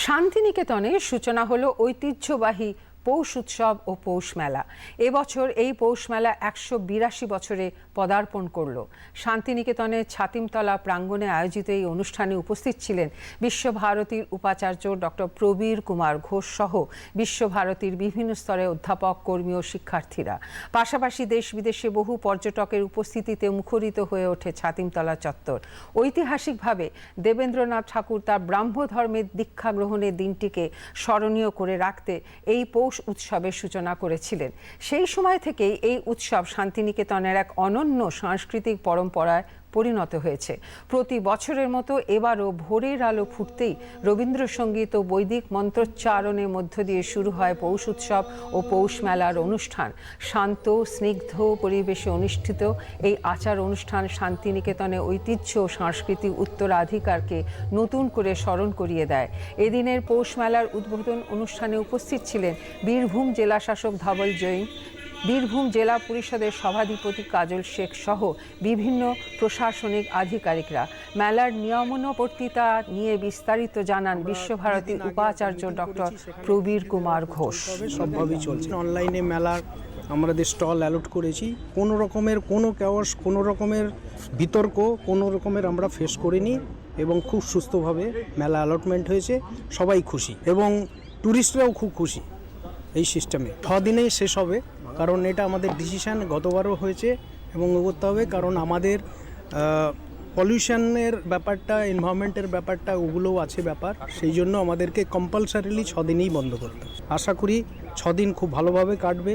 শান্তিনিকেতনে সূচনা হলো ঐতিহ্যবাহী পৌষ উৎসব ও পৌষ মেলা। এবছর এই পৌষ মেলা ১৮২ বছরে পদার্পণ করলো। শান্তিনিকেতনের ছাতিমতলা প্রাঙ্গণে আয়োজিত এই অনুষ্ঠানে উপস্থিত ছিলেন বিশ্বভারতীর উপাচার্য ডক্টর প্রবীর কুমার ঘোষ সহ বিশ্বভারতীর বিভিন্ন স্তরে অধ্যাপক, কর্মী ও শিক্ষার্থীরা। পাশাপাশি দেশ বিদেশে বহু পর্যটকের উপস্থিতিতে মুখরিত হয়ে ওঠে ছাতিমতলা চত্বর। ঐতিহাসিকভাবে দেবেন্দ্রনাথ ঠাকুর তার ব্রাহ্ম ধর্মের দীক্ষা গ্রহণের দিনটিকে স্মরণীয় করে রাখতে এই পৌষ উৎসবের সূচনা করেছিলেন। সেই সময় থেকেই এই উৎসব শান্তিনিকেতনের এক অনন্য সাংস্কৃতিক পরম্পরায় পরিণত হয়েছে। প্রতি বছরের মতো এবারও ভোরের আলো ফুটতেই রবীন্দ্রসঙ্গীত ও বৈদিক মন্ত্রোচ্চারণের মধ্য দিয়ে শুরু হয় পৌষ উৎসব ও পৌষ মেলার অনুষ্ঠান। শান্ত স্নিগ্ধ পরিবেশে অনুষ্ঠিত এই আচার অনুষ্ঠান শান্তিনিকেতনের ঐতিহ্য ও সাংস্কৃতিক উত্তরাধিকারকে নতুন করে স্মরণ করিয়ে দেয়। এদিনের পৌষ মেলার উদ্বোধন অনুষ্ঠানে উপস্থিত ছিলেন বীরভূম জেলা শাসক ধবল জৈন, বীরভূম জেলা পরিষদের সভাধিপতি কাজল শেখ সহ বিভিন্ন প্রশাসনিক আধিকারিকরা। মেলার নিয়মানুবর্তিতা নিয়ে বিস্তারিত জানান বিশ্বভারতীর উপাচার্য ডক্টর প্রবীর কুমার ঘোষ। সবভাবেই চলছে। অনলাইনে মেলার আমাদের স্টল অ্যালট করেছি। কোনো রকমের কোনো ক্যাওস, কোনো রকমের বিতর্ক, কোনো রকমের আমরা ফেস করিনি এবং খুব সুস্থভাবে মেলা অ্যালটমেন্ট হয়েছে। সবাই খুশি এবং ট্যুরিস্টরাও খুব খুশি এই সিস্টেমে। 6 দিনেই শেষ হবে, কারণ এটা আমাদের ডিসিশান গতবারও হয়েছে এবং করতে হবে, কারণ আমাদের পলিউশনের ব্যাপারটা, এনভায়রনমেন্টের ব্যাপারটা, ওগুলোও আছে ব্যাপার। সেই জন্য আমাদেরকে কম্পালসারিলি 6 দিনেই বন্ধ করতে হবে। আশা করি 6 দিন খুব ভালোভাবে কাটবে।